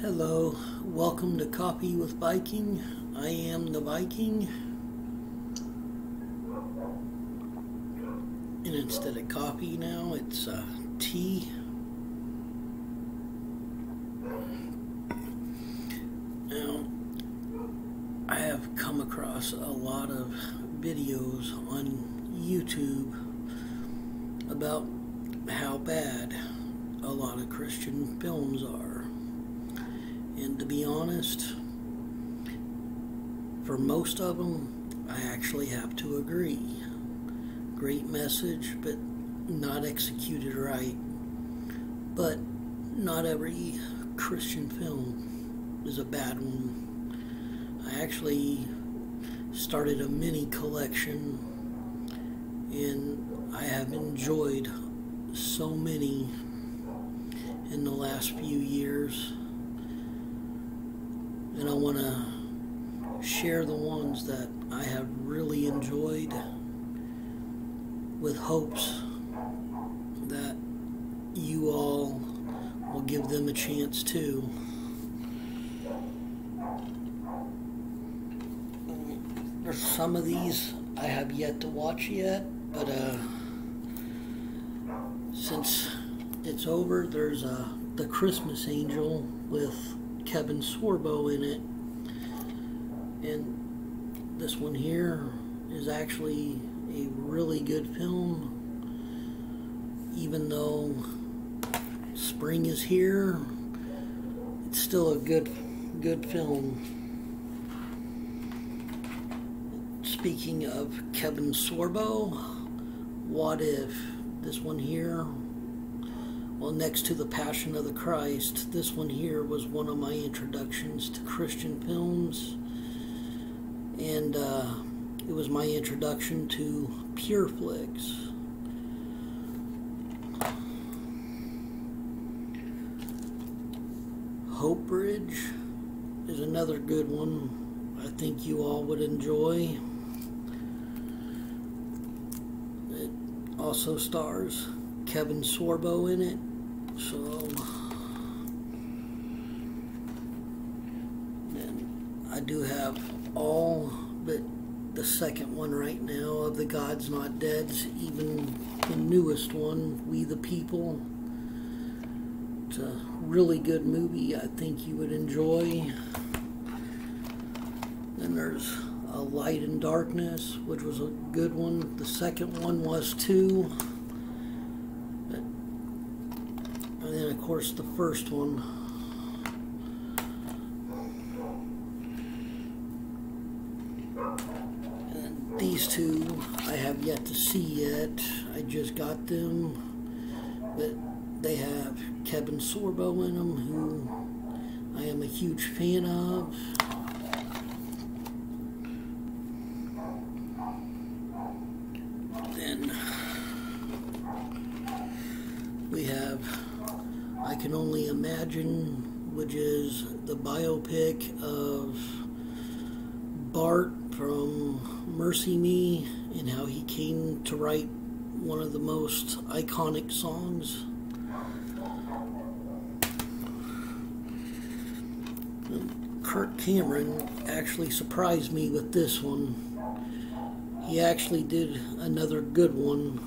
Hello, welcome to Coffee with Viking. I am the Viking. And instead of coffee now, it's tea. Now, I have come across a lot of videos on YouTube about how bad a lot of Christian films are. And to be honest, for most of them, I actually have to agree. Great message, but not executed right. But not every Christian film is a bad one. I actually started a mini collection, and I have enjoyed so many in the last few years. And I want to share the ones that I have really enjoyed with hopes that you all will give them a chance too. There's some of these I have yet to watch yet, but since it's over, there's The Christmas Angel with Kevin Sorbo in it, and this one here is actually a really good film. Even though spring is here, it's still a good film. Speaking of Kevin Sorbo, What If? This one here, well, next to The Passion of the Christ, this one here was one of my introductions to Christian films, and it was my introduction to Pure Flix. Hope Bridge is another good one I think you all would enjoy. It also stars Kevin Sorbo in it, so and I do have all but the second one right now of The God's Not Dead's, even the newest one, We the People. It's a really good movie I think you would enjoy. Then there's A Light in Darkness, which was a good one. The second one was too. And then, of course, the first one. And these two I have yet to see yet. I just got them. But they have Kevin Sorbo in them, who I am a huge fan of. Then we have I Can Only Imagine, which is the biopic of Bart from Mercy Me and how he came to write one of the most iconic songs. Kirk Cameron actually surprised me with this one. He actually did another good one.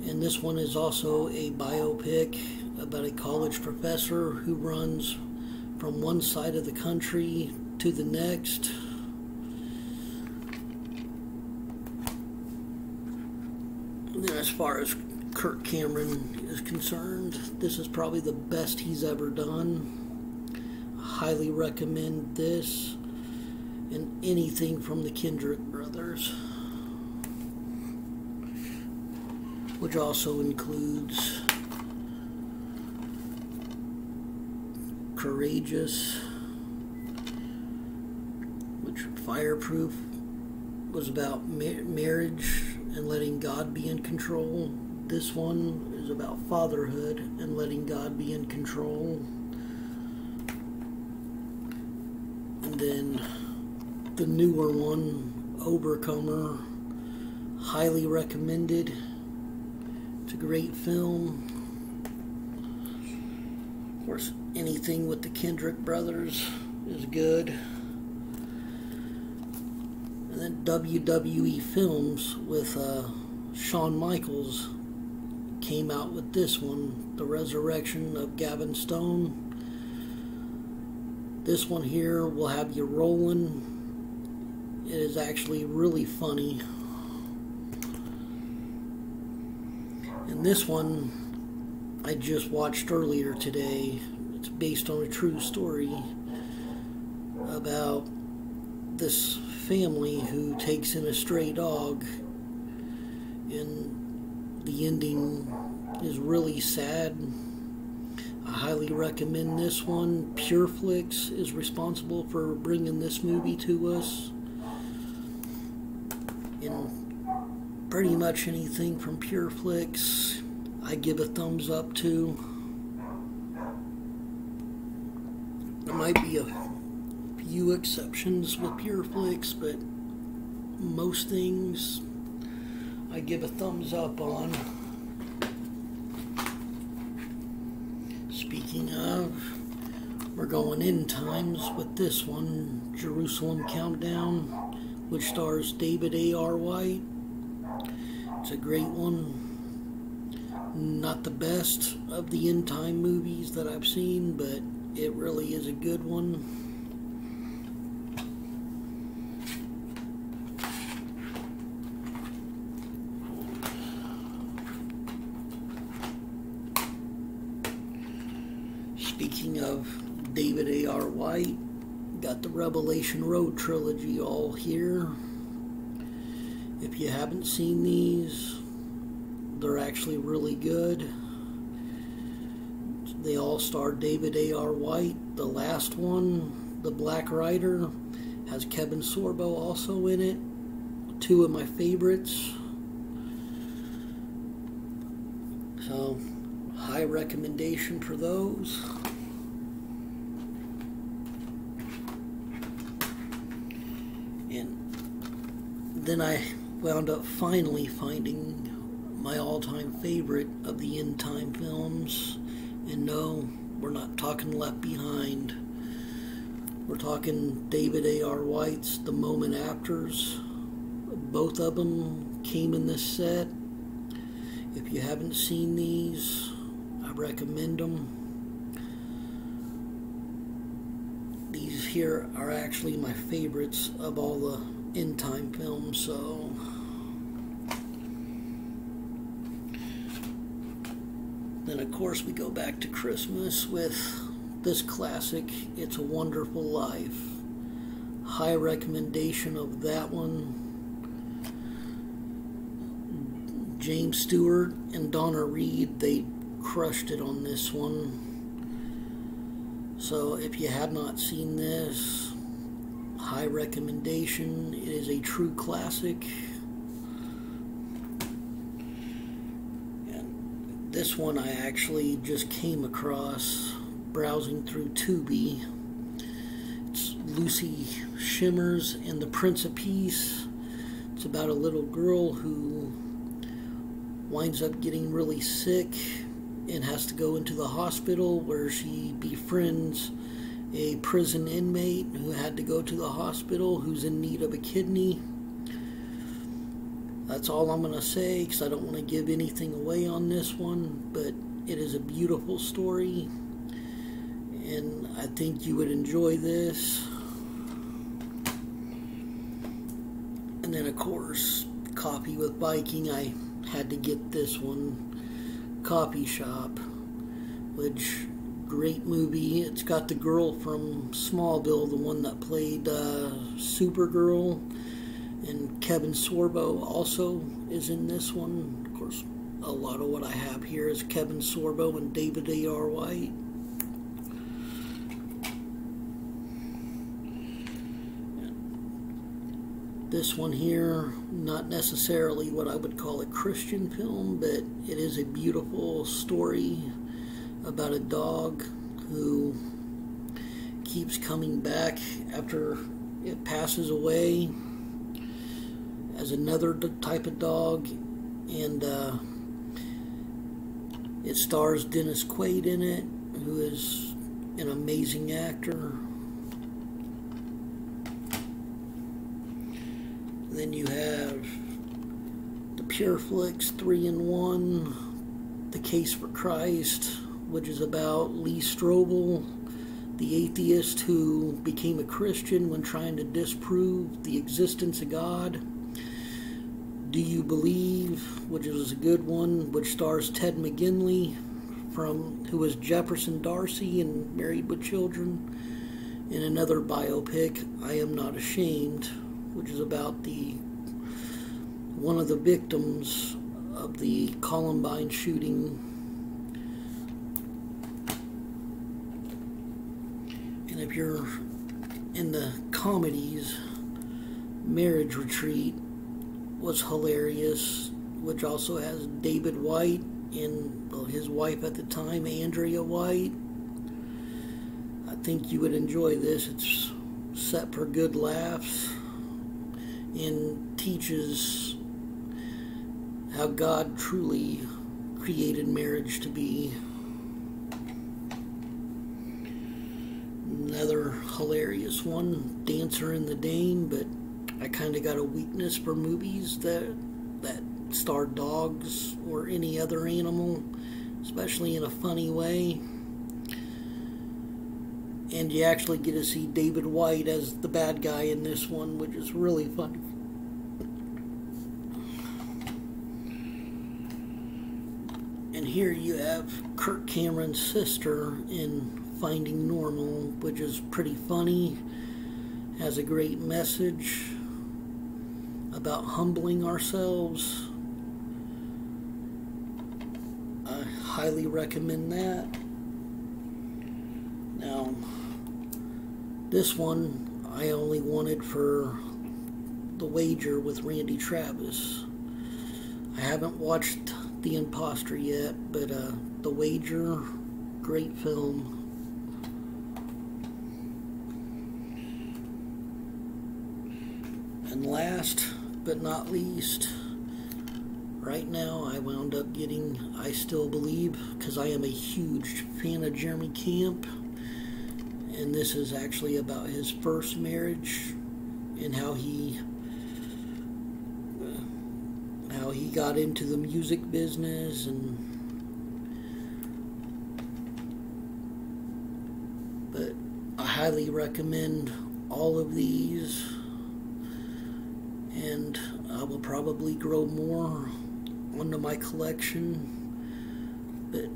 And this one is also a biopic about a college professor who runs from one side of the country to the next. And then as far as Kirk Cameron is concerned, this is probably the best he's ever done. I highly recommend this and anything from the Kendrick brothers, which also includes Courageous, which Fireproof was about marriage and letting God be in control. This one is about fatherhood and letting God be in control. And then the newer one, Overcomer, highly recommended. It's a great film. Of course, anything with the Kendrick brothers is good. And then WWE Films with Shawn Michaels came out with this one, The Resurrection of Gavin Stone. This one here will have you rolling. It is actually really funny. And this one I just watched earlier today. It's based on a true story about this family who takes in a stray dog, and the ending is really sad. I highly recommend this one. Pureflix is responsible for bringing this movie to us. And pretty much anything from Pureflix, I give a thumbs up to. There might be a few exceptions with Pureflix, but most things I give a thumbs up on. Speaking of, we're going in times with this one, Jerusalem Countdown, which stars David A.R. White. It's a great one. Not the best of the end time movies that I've seen, but it really is a good one. Speaking of David A.R. White, got the Revelation Road trilogy all here. If you haven't seen these, they're actually really good. They all star David A.R. White. The last one, The Black Rider, has Kevin Sorbo also in it. Two of my favorites. So, high recommendation for those. And then I wound up finally finding my all-time favorite of the end time films. And no, we're not talking Left Behind. We're talking David A.R. White's The Moment Afters. Both of them came in this set. If you haven't seen these, I recommend them. These here are actually my favorites of all the end time films, so then of course we go back to Christmas with this classic, It's a Wonderful Life. High recommendation of that one. James Stewart and Donna Reed, they crushed it on this one. So if you have not seen this, high recommendation. It is a true classic. And this one I actually just came across browsing through Tubi. It's Lucy Shimmers and the Prince of Peace. It's about a little girl who winds up getting really sick and has to go into the hospital, where she befriends a prison inmate who had to go to the hospital, who's in need of a kidney. That's all I'm going to say, because I don't want to give anything away on this one, but it is a beautiful story, and I think you would enjoy this. And then of course, Coffee with Viking, I had to get this one, Coffee Shop, which, great movie. It's got the girl from Smallville, the one that played Supergirl, and Kevin Sorbo also is in this one. Of course, a lot of what I have here is Kevin Sorbo and David A.R. White. This one here, not necessarily what I would call a Christian film, but it is a beautiful story about a dog who keeps coming back after it passes away as another type of dog, and it stars Dennis Quaid in it, who is an amazing actor. Then you have the Pureflix 3-in-1, The Case for Christ, which is about Lee Strobel, the atheist who became a Christian when trying to disprove the existence of God. Do You Believe, which is a good one, which stars Ted McGinley, who was Jefferson Darcy in Married with Children. And another biopic, I Am Not Ashamed, which is about one of the victims of the Columbine shooting. And if you're in the comedies, Marriage Retreat was hilarious, which also has David White and his wife at the time, Andrea White. I think you would enjoy this. It's set for good laughs and teaches how God truly created marriage to be. Another hilarious one, Dancer in the Dane, but I kind of got a weakness for movies that star dogs or any other animal, especially in a funny way. And you actually get to see David White as the bad guy in this one, which is really funny. And here you have Kirk Cameron's sister in Finding Normal, which is pretty funny, has a great message about humbling ourselves. I highly recommend that. Now, this one I only wanted for The Wager with Randy Travis. I haven't watched The Imposter yet, but The Wager, great film. And last but not least, right now I wound up getting I Still Believe, because I am a huge fan of Jeremy Camp, and this is actually about his first marriage and how he got into the music business. But I highly recommend all of these, and I will probably grow more onto my collection. But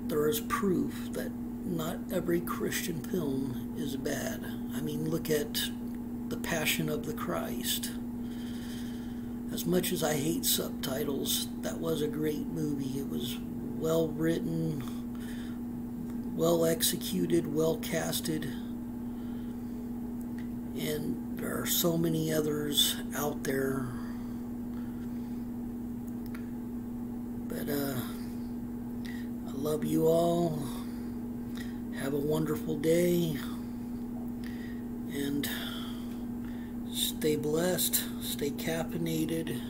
there is proof that not every Christian film is bad. I mean, look at The Passion of the Christ. As much as I hate subtitles, that was a great movie. It was well written, well executed, well casted, and there are so many others out there. But I love you all. Have a wonderful day, and stay blessed, stay caffeinated.